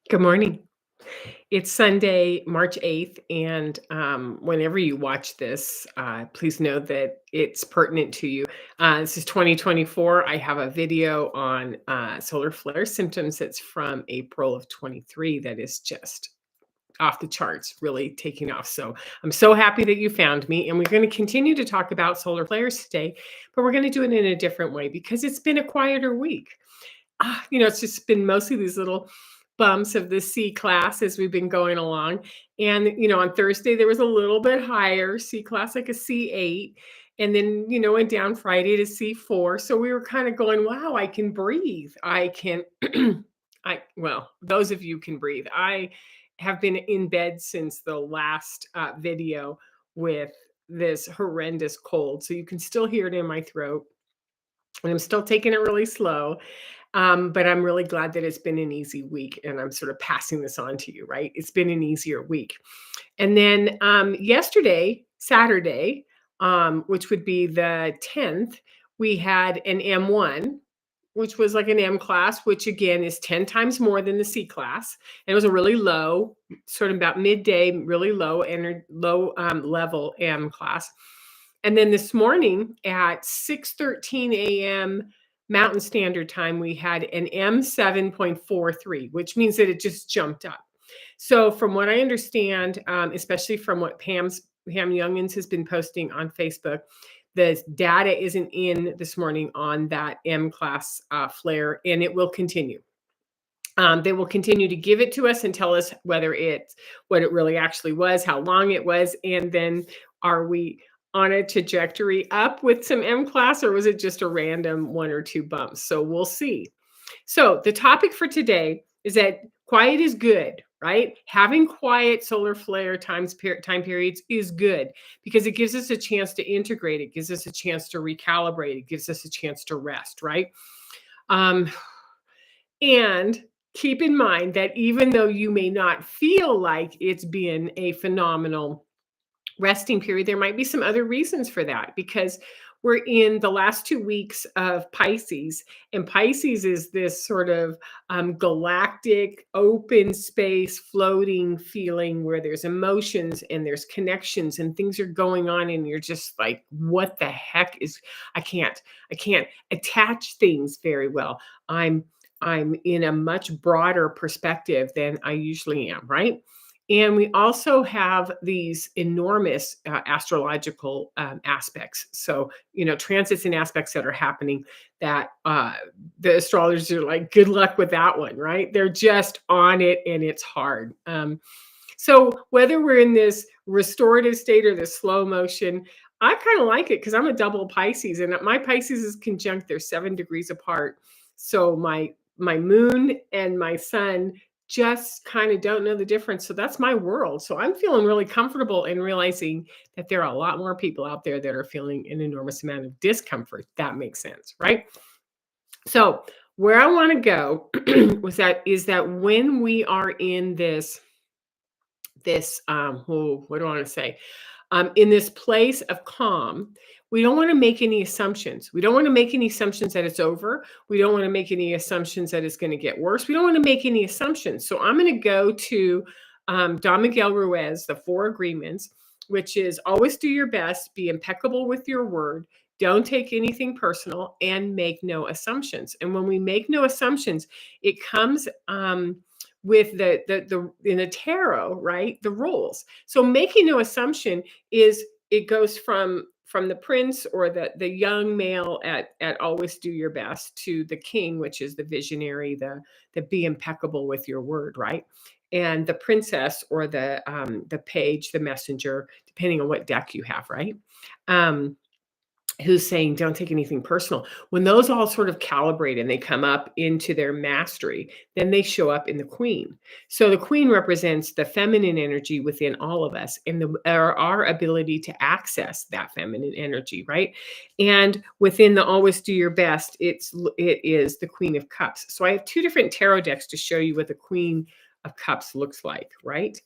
Good morning. It's Sunday, March 8th, and whenever you watch this, please know that it's pertinent to you. This is 2024. I have a video on solar flare symptoms that's from April of 23 that is just off the charts, really taking off. So I'm so happy that you found me, and we're going to continue to talk about solar flares today, but we're going to do it in a different way because it's been a quieter week. It's just been mostly these little bumps of the C class as we've been going along. And, on Thursday, there was a little bit higher C class, like a C8. And then, went down Friday to C4. So we were kind of going, wow, I can breathe. I can, well, those of you can breathe. I have been in bed since the last video with this horrendous cold. So you can still hear it in my throat. And I'm still taking it really slow. But I'm really glad that it's been an easy week and I'm sort of passing this on to you, right? It's been an easier week. And then yesterday, Saturday, which would be the 10th, we had an M1, which was like an M class, which again is 10 times more than the C class. And it was a really low, sort of about midday, really low level M class. And then this morning at 6:13 a.m. Mountain Standard Time, we had an M7.43, which means that it just jumped up. So from what I understand, especially from what Pam Youngins has been posting on Facebook, the data isn't in this morning on that M class flare, and it will continue. They will continue to give it to us and tell us whether it's what it really actually was, how long it was, and then are we on a trajectory up with some M class, or was it just a random one or two bumps? So we'll see. So the topic for today is that quiet is good, right? Having quiet solar flare time periods is good because it gives us a chance to integrate. It gives us a chance to recalibrate. It gives us a chance to rest, right? And keep in mind that even though you may not feel like it's been a phenomenal resting period, there might be some other reasons for that because we're in the last 2 weeks of Pisces, and Pisces is this sort of galactic, open space, floating feeling where there's emotions and there's connections and things are going on, and you're just like, what the heck is? I can't attach things very well. I'm in a much broader perspective than I usually am, right? And we also have these enormous astrological aspects. So, transits and aspects that are happening that the astrologers are like, good luck with that one, right? They're just on it and it's hard. So whether we're in this restorative state or this slow motion, I kind of like it because I'm a double Pisces and my Pisces is conjunct. They're 7 degrees apart. So my moon and my sun just kind of don't know the difference. So that's my world. So I'm feeling really comfortable in realizing that there are a lot more people out there that are feeling an enormous amount of discomfort. That makes sense, right? So where I want to go is that when we are in this what do I want to say? In this place of calm, we don't want to make any assumptions. We don't want to make any assumptions that it's over. We don't want to make any assumptions that it's going to get worse. We don't want to make any assumptions. So I'm going to go to Don Miguel Ruiz, the 4 agreements, which is always do your best, be impeccable with your word, don't take anything personal, and make no assumptions. And when we make no assumptions, it comes with the in the tarot, right? The rules. So making no assumption is it goes from the prince or the young male at always do your best to the king, which is the visionary, the be impeccable with your word, right? And the princess or the page, the messenger, depending on what deck you have, right? Who's saying don't take anything personal. When those all sort of calibrate and they come up into their mastery, then they show up in the queen. So the queen represents the feminine energy within all of us and our ability to access that feminine energy, right? And within the always do your best, it is the Queen of Cups. So I have 2 different tarot decks to show you what the Queen of Cups looks like, right?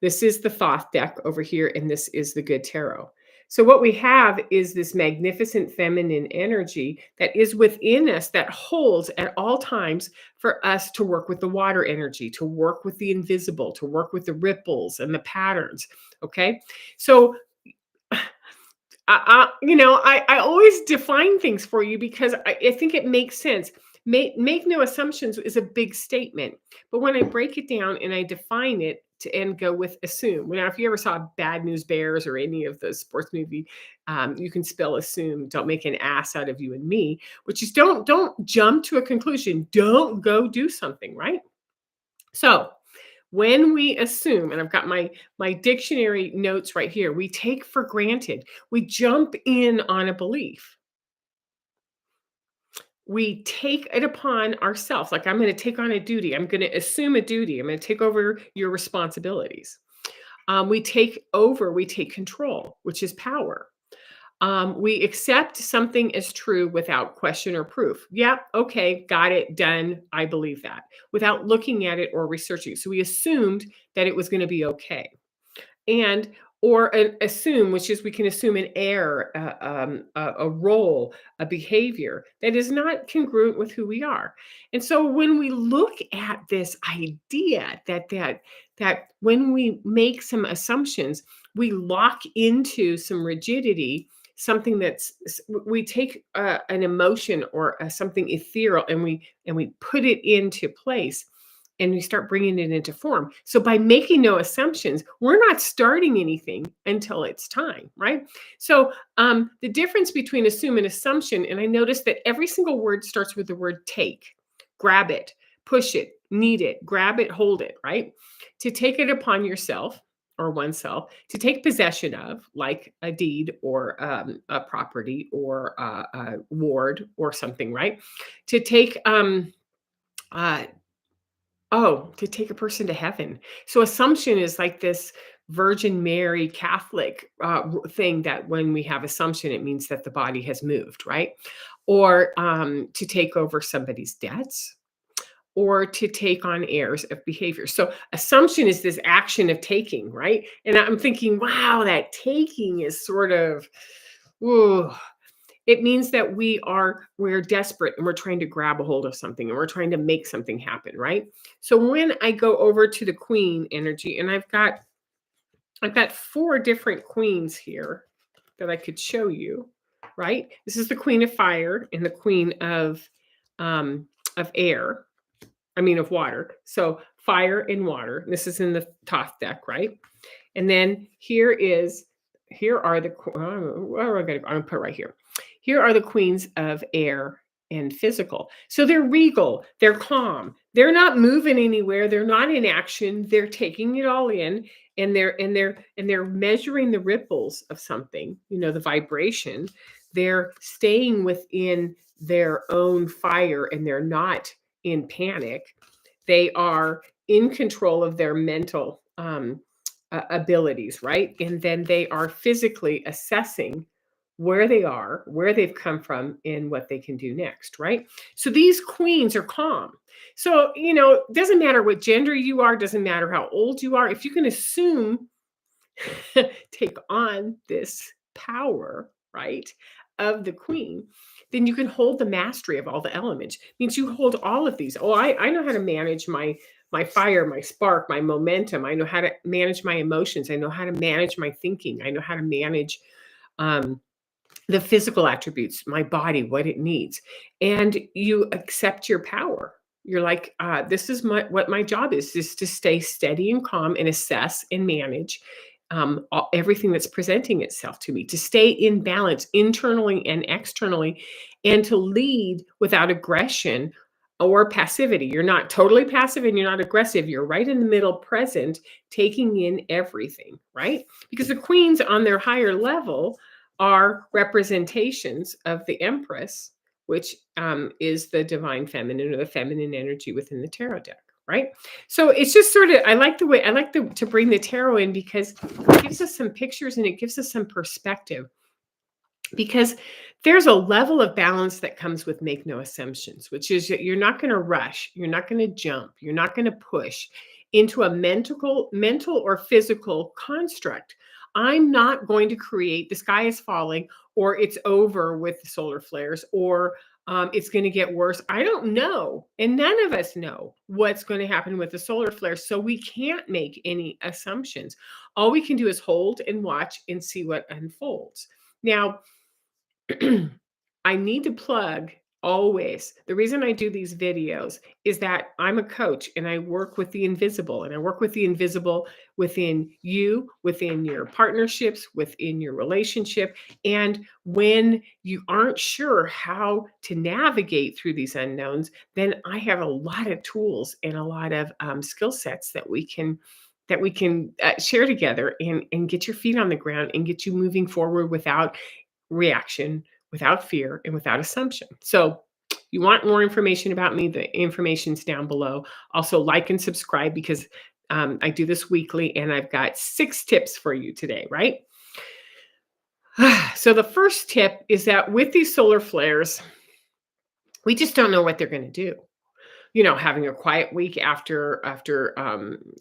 This is the Thoth deck over here, and this is the Good Tarot. So, what we have is this magnificent feminine energy that is within us that holds at all times for us to work with the water energy, to work with the invisible, to work with the ripples and the patterns. Okay. So, I always define things for you because I think it makes sense. Make no assumptions is a big statement, but when I break it down and I define it and go with assume. Now, if you ever saw Bad News Bears or any of the sports movie, you can spell assume. Don't make an ass out of you and me, which is don't jump to a conclusion. Don't go do something, right? So when we assume, and I've got my dictionary notes right here, we take for granted, we jump in on a belief, we take it upon ourselves, like I'm going to take on a duty, I'm going to assume a duty, I'm going to take over your responsibilities. We take control, which is power. We accept something as true without question or proof. Yep, okay, got it, done. I believe that without looking at it or researching. So we assumed that it was going to be okay. And or assume, which is we can assume an error, a role, a behavior that is not congruent with who we are. And so when we look at this idea that when we make some assumptions, we lock into some rigidity, something we take an emotion or something ethereal, and we put it into place and we start bringing it into form. So by making no assumptions, we're not starting anything until it's time, right? So the difference between assume and assumption, and I noticed that every single word starts with the word take, grab it, push it, need it, grab it, hold it, right? To take it upon yourself or oneself, to take possession of, like a deed or a property or a ward or something, right? To take uh, Oh, to take a person to heaven. So assumption is like this Virgin Mary Catholic thing that when we have assumption, it means that the body has moved, right? Or to take over somebody's debts or to take on airs of behavior. So assumption is this action of taking, right? And I'm thinking, wow, that taking is sort of, ooh, it means that we're desperate and we're trying to grab a hold of something and we're trying to make something happen, right? So when I go over to the queen energy, and I've got four different queens here that I could show you, right? This is the queen of fire and the queen of air. I mean of water. So fire and water. This is in the Thoth deck, right? And then here are the I'm gonna put it right here. Here are the queens of air and physical. So they're regal, they're calm, they're not moving anywhere, they're not in action, they're taking it all in, and they're measuring the ripples of something, the vibration. They're staying within their own fire and they're not in panic. They are in control of their mental abilities, right? And then they are physically assessing where they are, where they've come from, and what they can do next, right? So these queens are calm. So, doesn't matter what gender you are, doesn't matter how old you are, if you can assume, take on this power, right, of the queen, then you can hold the mastery of all the elements. Means you hold all of these. Oh, I know how to manage my fire, my spark, my momentum. I know how to manage my emotions. I know how to manage my thinking. I know how to manage um, the physical attributes, my body, what it needs. And you accept your power. You're like, this is what my job is to stay steady and calm and assess and manage everything that's presenting itself to me, to stay in balance internally and externally, and to lead without aggression or passivity. You're not totally passive and you're not aggressive. You're right in the middle, present, taking in everything, right? Because the queens on their higher level are representations of the Empress, which is the divine feminine or the feminine energy within the tarot deck, right? So it's just sort of, I like to bring the tarot in because it gives us some pictures and it gives us some perspective, because there's a level of balance that comes with make no assumptions, which is that you're not going to rush, you're not going to jump, you're not going to push into a mental or physical construct I'm not going to create the sky is falling, or it's over with the solar flares, or it's going to get worse. I don't know. And none of us know what's going to happen with the solar flares. So we can't make any assumptions. All we can do is hold and watch and see what unfolds. Now, I need to plug always. The reason I do these videos is that I'm a coach and I work with the invisible, and I work with the invisible within you, within your partnerships, within your relationship. And when you aren't sure how to navigate through these unknowns, then I have a lot of tools and a lot of skill sets that we can share together and get your feet on the ground and get you moving forward without reaction, without fear, and without assumption. So, you want more information about me, the information's down below. Also, like and subscribe because I do this weekly and I've got 6 tips for you today, right? So, the first tip is that with these solar flares, we just don't know what they're going to do. Having a quiet week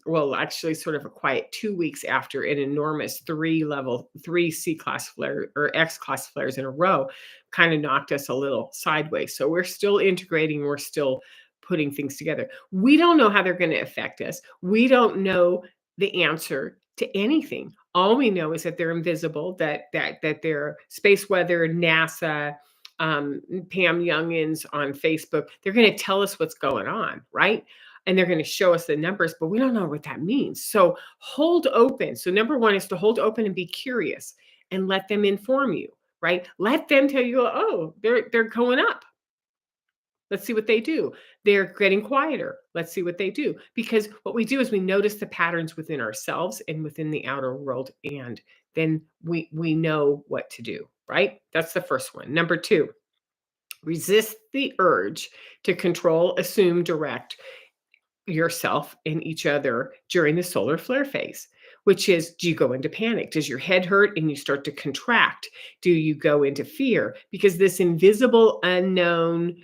well, actually sort of a quiet 2 weeks after an enormous 3 C class flare or X class flares in a row kind of knocked us a little sideways. So we're still integrating, we're still putting things together. We don't know how they're going to affect us. We don't know the answer to anything. All we know is that they're invisible, that they're space weather, NASA, Pam Youngins on Facebook, they're going to tell us what's going on, right? And they're going to show us the numbers, but we don't know what that means. So hold open. So number one is to hold open and be curious and let them inform you, right? Let them tell you, oh, they're going up. Let's see what they do. They're getting quieter. Let's see what they do. Because what we do is we notice the patterns within ourselves and within the outer world, and then we know what to do, right? That's the first one. Number two, resist the urge to control, assume, direct yourself and each other during the solar flare phase, which is, do you go into panic? Does your head hurt and you start to contract? Do you go into fear? Because this invisible, unknown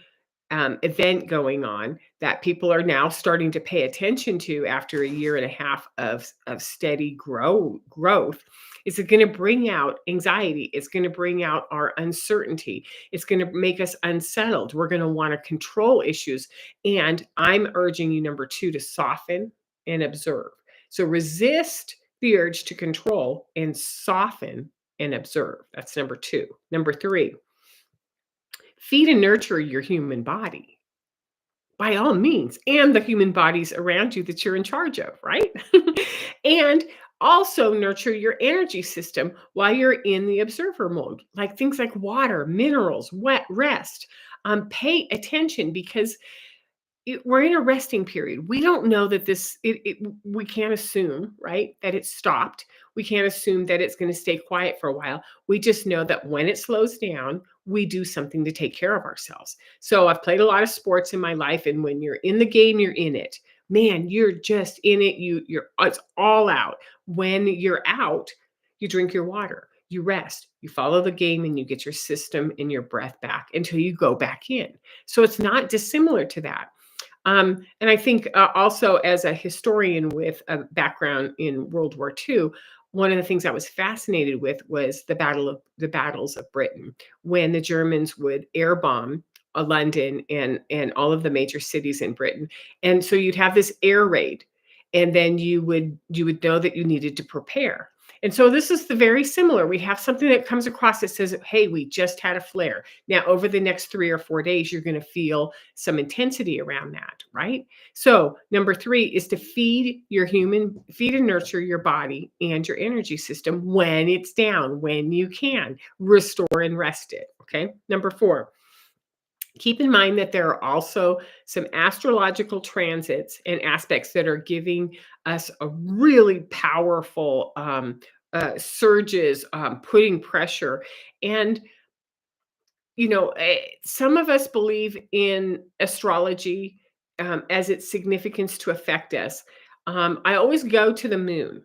event going on that people are now starting to pay attention to after a year and a half of steady growth is going to bring out anxiety. It's going to bring out our uncertainty. It's going to make us unsettled. We're going to want to control issues. And I'm urging you, number two, to soften and observe. So resist the urge to control and soften and observe. That's number two. Number three, feed and nurture your human body by all means, and the human bodies around you that you're in charge of, right? And also nurture your energy system while you're in the observer mode, like things like water, minerals, wet rest. Pay attention because we're in a resting period. We don't know that we can't assume, right, that it stopped. We can't assume that it's going to stay quiet for a while. We just know that when it slows down, we do something to take care of ourselves. So I've played a lot of sports in my life, and when you're in the game, you're in it. Man, you're just in it. It's all out. When you're out, you drink your water, you rest, you follow the game, and you get your system and your breath back until you go back in. So it's not dissimilar to that. And I think also as a historian with a background in World War II, one of the things I was fascinated with was the battles of Britain, when the Germans would air bomb London and all of the major cities in Britain. And so you'd have this air raid, and then you would know that you needed to prepare. And so this is the very similar. We have something that comes across that says, hey, we just had a flare. Now, over the next 3 or 4 days, you're going to feel some intensity around that, right? So number three is to feed and nurture your body and your energy system when it's down, when you can restore and rest it. Okay. Number four, keep in mind that there are also some astrological transits and aspects that are giving us a really powerful surges, putting pressure. And, some of us believe in astrology as its significance to affect us. I always go to the moon.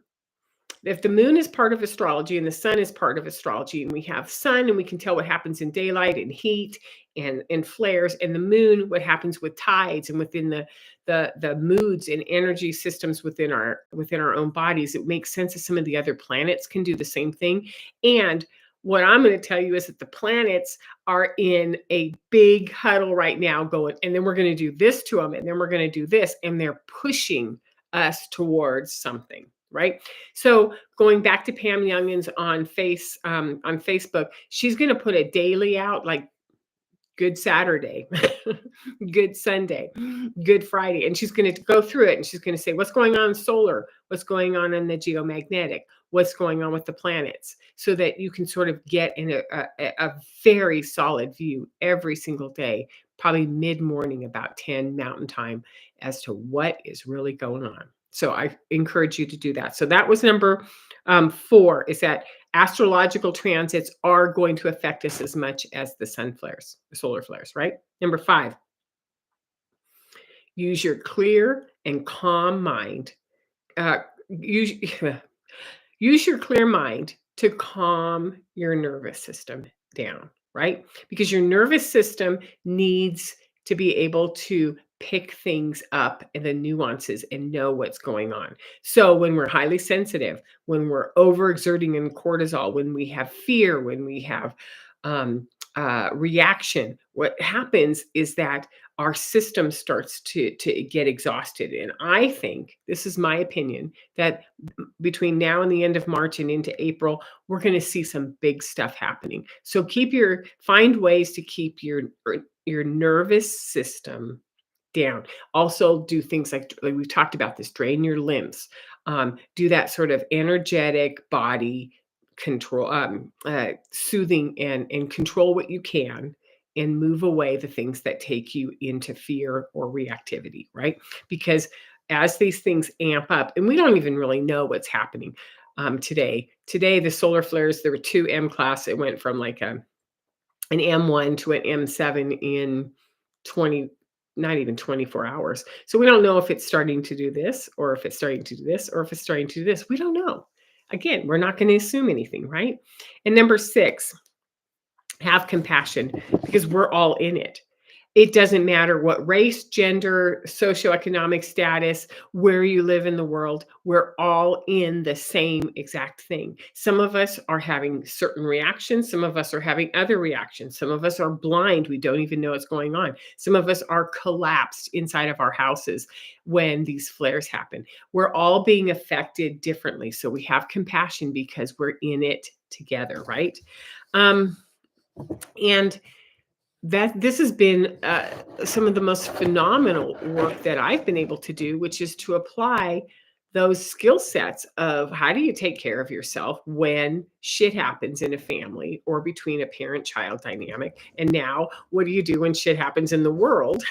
if the moon is part of astrology and the sun is part of astrology, and we have sun and we can tell what happens in daylight and heat and flares, and the moon, what happens with tides and within the moods and energy systems within our own bodies, it makes sense that some of the other planets can do the same thing. And what I'm going to tell you is that the planets are in a big huddle right now going, and then we're going to do this to them, and then we're going to do this, and they're pushing us towards something, right? So going back to Pam Youngins on Facebook, she's going to put a daily out, like Good Saturday, Good Sunday, Good Friday. And she's going to go through it and she's going to say, what's going on in solar? What's going on in the geomagnetic? What's going on with the planets? So that you can sort of get in a very solid view every single day, probably mid-morning about 10 Mountain Time, as to what is really going on. So I encourage you to do that. So that was number 4, is that astrological transits are going to affect us as much as the sun flares, the solar flares, right? Number 5, use your clear and calm mind. Use, use your clear mind to calm your nervous system down, right? Because your nervous system needs to be able to pick things up and the nuances and know what's going on. So when we're highly sensitive, when we're overexerting in cortisol, when we have fear, when we have reaction, what happens is that our system starts to get exhausted. And I think, this is my opinion, that between now and the end of March and into April, we're going to see some big stuff happening. So find ways to keep your nervous system down. Also do things like we've talked about this, drain your lymph, do that sort of energetic body control, soothing, and control what you can, and move away the things that take you into fear or reactivity, right? Because as these things amp up, and we don't even really know what's happening today. Today, the solar flares, there were 2 M class. It went from like an M1 to an M7 in 20, not even 24 hours. So we don't know if it's starting to do this, or if it's starting to do this, or if it's starting to do this. We don't know. Again, we're not going to assume anything, right? And number 6, have compassion, because we're all in it. It doesn't matter what race, gender, socioeconomic status, where you live in the world, we're all in the same exact thing. Some of us are having certain reactions. Some of us are having other reactions. Some of us are blind. We don't even know what's going on. Some of us are collapsed inside of our houses when these flares happen. We're all being affected differently. So we have compassion because we're in it together, right? And that this has been some of the most phenomenal work that I've been able to do, which is to apply those skill sets of how do you take care of yourself when shit happens in a family or between a parent-child dynamic, and now what do you do when shit happens in the world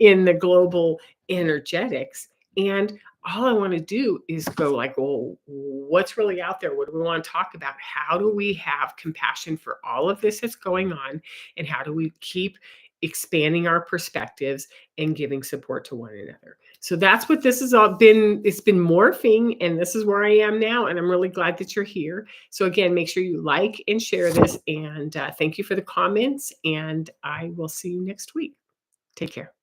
in the global energetics. And all I want to do is go like, well, what's really out there? What do we want to talk about? How do we have compassion for all of this that's going on? And how do we keep expanding our perspectives and giving support to one another? So that's what this has all been. It's been morphing, and this is where I am now. And I'm really glad that you're here. So again, make sure you like and share this. And thank you for the comments. And I will see you next week. Take care.